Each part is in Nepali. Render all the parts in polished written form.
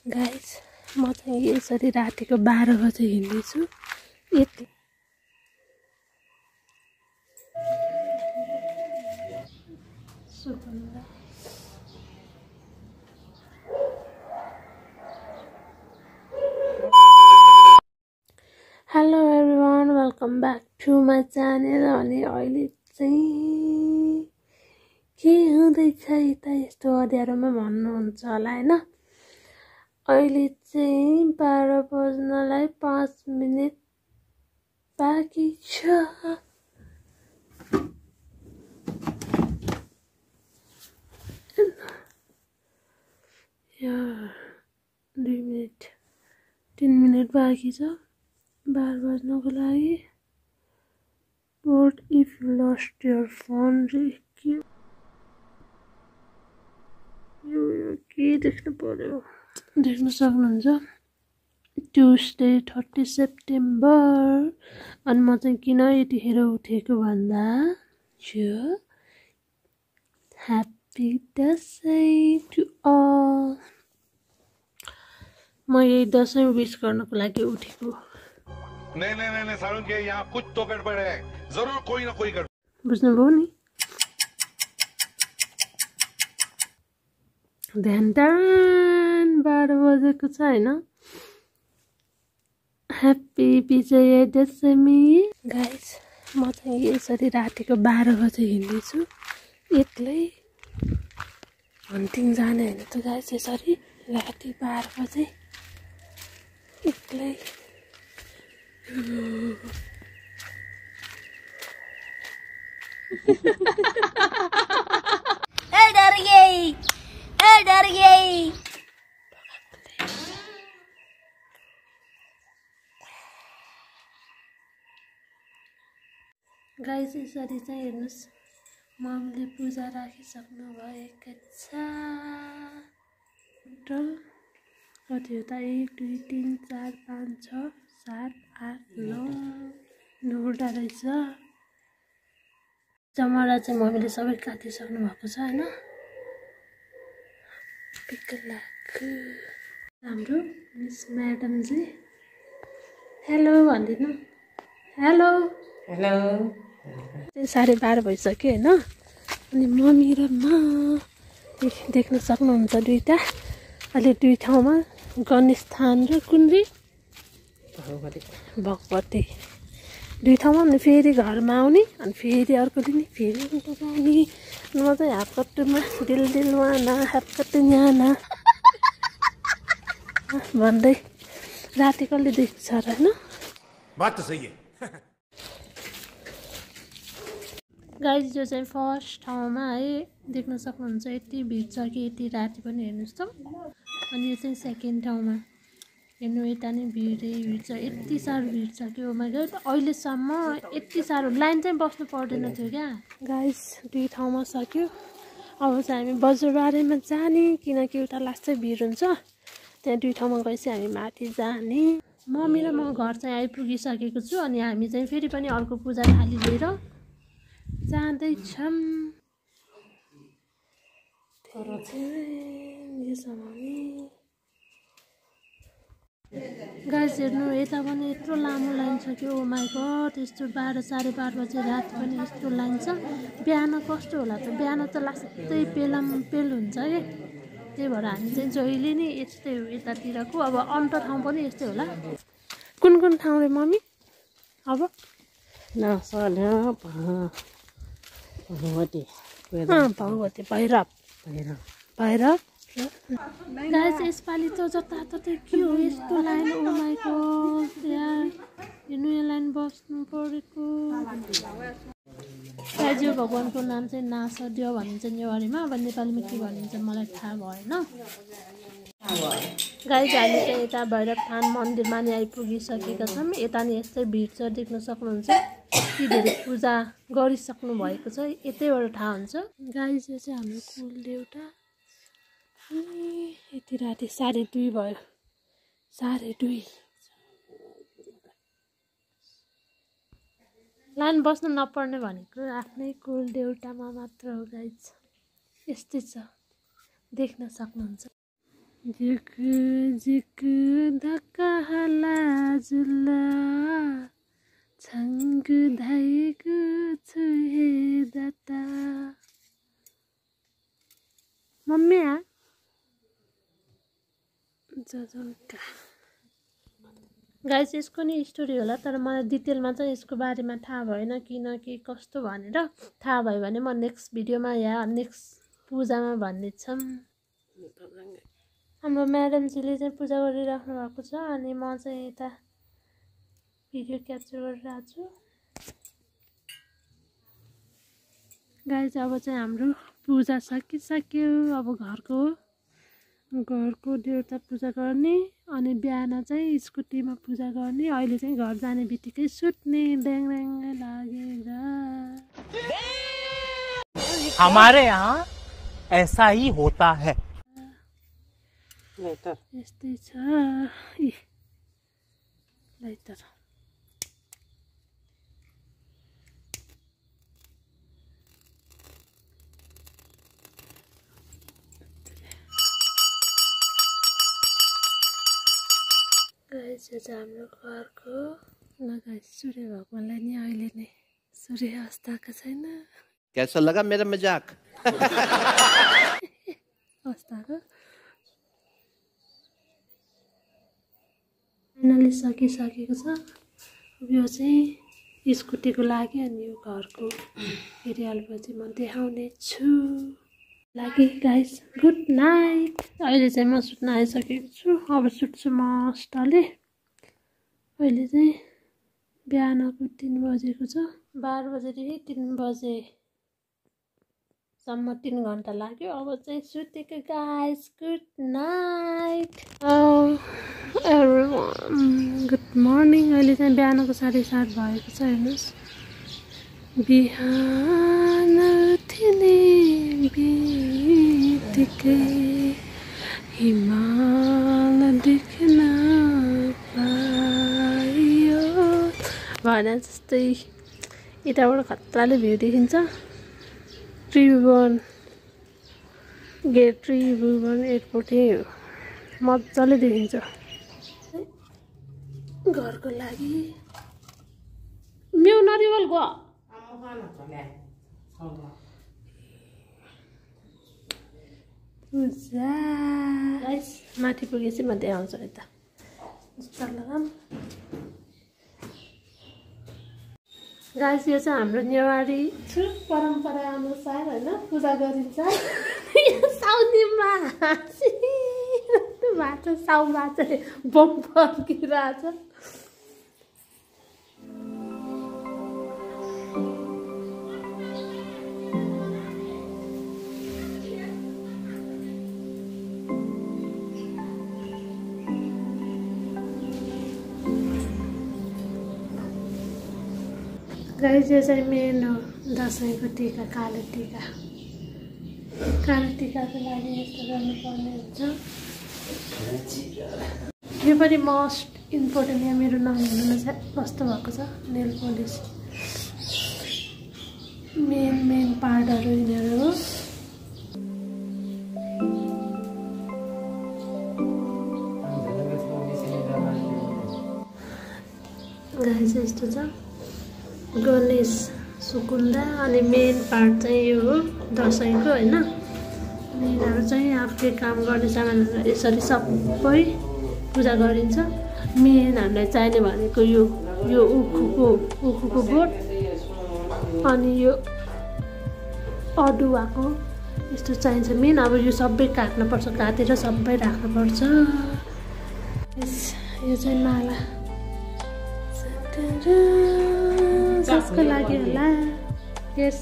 गाइस म चाहिँ यसरी रातिको 12 बजे हिँड्दैछु यति hello everyone welcome back to my channel. अनि अहिले चाहिँ के हुँदैछ यता यस्तो अँध्यारोमा भन्नुहुन्छ होला हैन। अहिले चाहिँ 12 बज्नलाई 5 मिनेट बाँकी छ। यार 2 मिनेट 3 मिनेट बाँकी छ 12 बज्नको लागि। What if you lost your phone? यो के देख्नु पर्यो देख्न सक्नुहुन्छ ट्युसडे 30 सेप्टेम्बर। अनि म चाहिँ किन यतिखेर उठेको भन्दा चाहिँ ह्याप्पी दसैँ टु अल। म यही दसैँ विश गर्नको लागि उठेको। नहीं सारुण के यहाँ कुछ तो गड़बड़ है, जरूर कोई ना कोई गड़बड़। बुझ्नुभयो नि। ध्यान 12 बजेको छ हैन। ह्याप्पी विजय दशमी। गाइस म चाहिँ यसरी रातिको 12 बजे हिँड्दैछु एक्लै हन्टिङ जाने हैन त गाइस। यसरी राति 12 बजे एक्लै डर गई। गाइस यसरी चाहिँ हेर्नुस् मम्मीले पूजा राखिसक्नु भएको छ। कति हो त 1 2 3 4 5 6 7 8 9 9वटा रहेछ। जमरा चाहिँ मम्मीले सबै काटिसक्नु भएको छ हैन। हाम्रो मिस म्याडम चाहिँ हेलो भनिदिनु। Hello hello. 12:30 भइसक्यो हैन। अनि मम्मी र म देख्न सक्नुहुन्छ दुईटा अहिले दुई ठाउँमा गणेश थान र कुन रे भगवती दुई ठाउँमा। अनि फेरि घरमा आउने अनि फेरि अर्को दिन फेरि उता जाने। म चाहिँ हापकट्टुमा दिल वाना हापकट्टु न्याना भन्दै राति कसले देख्छ र हैन। बात तो सही है। गाइस यो चाहिँ फर्स्ट ठाउँमा है देख्न सक्नुहुन्छ यति भिड छ कि यति राति पनि हेर्नुहोस् त। अनि यो चाहिँ सेकेन्ड ठाउँमा हेर्नु यता नि भिडै भिड छ यति साह्रो भिड छ कि ओ माइ गॉड। अहिलेसम्म यति साह्रो लाइन चाहिँ बस्नु पर्दैन थियो क्या गाइस। दुई ठाउँमा सक्यो। अब चाहिँ हामी बजारबारीमा जाने किनकि उता लास्ट चाहिँ भिड हुन्छ। त्यहाँ दुई ठाउँमा गएपछि हामी माथि जाने। मम्मी र म घर चाहिँ आइपुगिसकेको छु। अनि हामी चाहिँ फेरि पनि अर्को पूजा थाली लिएर जाँदैछौँ। गाइस हेर्नु यता पनि यत्रो लामो लाइन छ कि ओ माई गॉड। यस्तो 12 12:30 बजे राति पनि यस्तो लाइन छ। बिहान कस्तो होला त। बिहान त लास्टै पेल हुन्छ के। त्यही भएर हामी चाहिँ जहिले नि यस्तै हो यतातिरको। अब अन्त ठाउँ पनि यस्तै होला। कुन ठाउँ रे मम्मी अब भगवती भैरव गाइस यसपालि त जताततै के हो यस्तो लाइन ओ माई गॉड यार। हेर्नु यो लाइन बस्नु परेको। गाइस यो भगवानको नाम चाहिँ नासदेव भनिन्छ नेवारीमा। अब नेपालीमा के भनिन्छ मलाई थाहा भएन। गाइस हामी चाहिँ यता भैरव थान मन्दिरमा नि आइपुगिसकेका छौँ। यता नि यस्तै भिड छ देख्न सक्नुहुन्छ। यति धेरै पूजा गरिसक्नु भएको छ यतैबाट थाहा हुन्छ। गाइस यो चाहिँ हाम्रो कुल देउता। यति राति 2:30 भयो 2:30। लाइन बस्नु नपर्ने भनेको आफ्नै कुल देउतामा मात्र हो गाइस। यस्तै छ देख्न सक्नुहुन्छ। झिक झिक धक्का हाला जुल्ला छङ्ग धाइको छु हे दाता मम्मी जजङ्का गाइस यसको नि स्टोरी होला तर मलाई डिटेलमा चाहिँ यसको बारेमा थाहा भएन किन के कस्तो भनेर थाहा भयो भने म नेक्स्ट भिडियोमा या नेक्स्ट पूजामा भन्नेछौँ हाम्रो म्याडमजीले चाहिँ पूजा गरिराख्नु भएको छ अनि म चाहिँ यता भिडियो क्याप्चर गरिरहेको छु गाइस अब चाहिँ हाम्रो पूजा सकिसक्यो अब घरको देउता पूजा गर्ने अनि बिहान चाहिँ स्कुटीमा पूजा गर्ने अहिले चाहिँ घर जाने बित्तिकै सुत्ने ड्याङ ड्याङ लागेर हमारे यहाँ ऐसा ही होता है यस्तै छ लाइटर गाइस यो चाहिँ हाम्रो घरको लगाइ सूर्य भगवानलाई नि अहिले नै सूर्य अस्ताएको छैन कैसा लगा मेरा मजाक अस्ताएको फाइनली सकिसकेको छ यो चाहिँ स्कुटीको लागि अनि यो घरको एरियालपछि म देखाउने छु लागि गाइस गुड नाइट अहिले चाहिँ म सुत्न आइसकेको छु अब सुत्छु मस्टले अहिले चाहिँ बिहानको 3 बजेको छ 12 बजेदेखि 3 बजेसम्म 3 घन्टा लाग्यो अब चाहिँ सुतेको guys good night good morning अहिले चाहिँ बिहानको 7:30 भएको छ हेर्नुहोस् बिहान उठ्ने बित्तिकै हिमाल देख्न पाइयो भने जस्तै यताबाट खतराले भ्यू देखिन्छ त्रिभुवन गेट त्रिभुवन एयरपोर्ट यही हो मजाले देखिन्छ घरको लागि म्यू नरिवल गो गाइस माथि पुगेपछि म देखाउँछु यता गाइस यो चाहिँ हाम्रो नेवारी परम्परा अनुसार होइन पूजा गरिन्छ साउनीमा भाषा साउमा चाहिँ बम फर्किरहेछ गाइस यो चाहिँ मेन हो दसैँको टिका कालो टिकाको लागि यस्तो गर्नुपर्ने हुन्छ यो पनि मोस्ट इम्पोर्टेन्ट यहाँ मेरो नहेर्नुमा चाहिँ कस्तो भएको छ नेल पोलिस मेन पार्टहरू यिनीहरू हो गाइस यस्तो छ गणेश सुकुन्दा अनि मेन पार्ट चाहिँ यो हो दसैँको होइन यिनीहरू चाहिँ आफूले काम गर्ने सामानहरू यसरी सबै पूजा गरिन्छ मेन हामीलाई चाहिने भनेको यो उखुको बोट अनि यो अदुवाको यस्तो चाहिन्छ मेन अब यो सबै काट्नुपर्छ काटेर सबै राख्नुपर्छ यो चाहिँ माला कसको लागि होला यस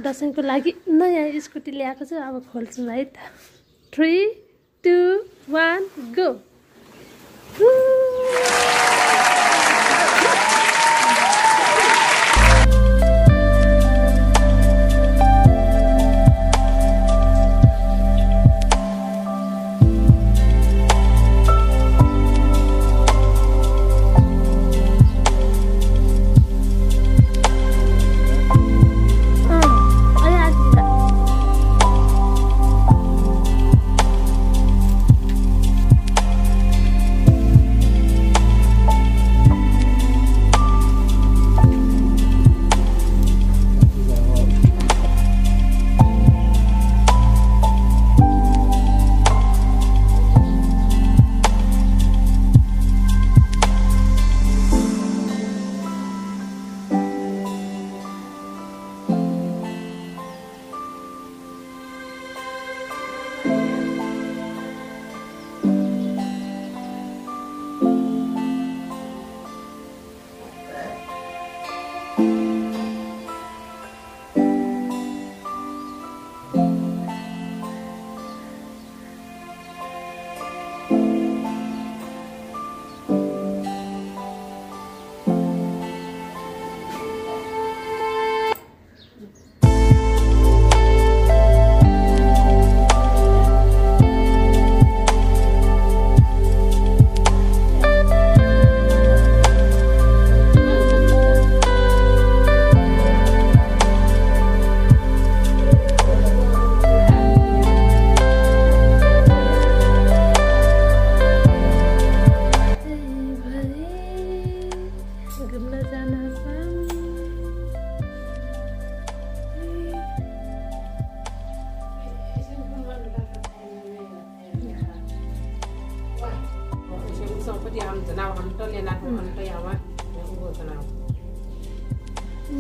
दसैँको लागि नयाँ स्कुटी ल्याएको छु अब खोल्छु है त 3, 2, 1 गो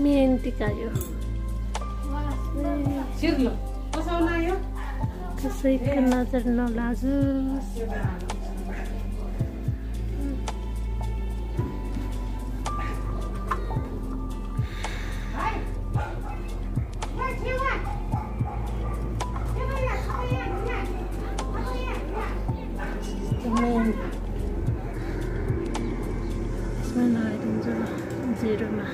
मेन टिका यो कसैको नजर नलागोस्। यसमा लगाइदिन्छु ल 0 मा।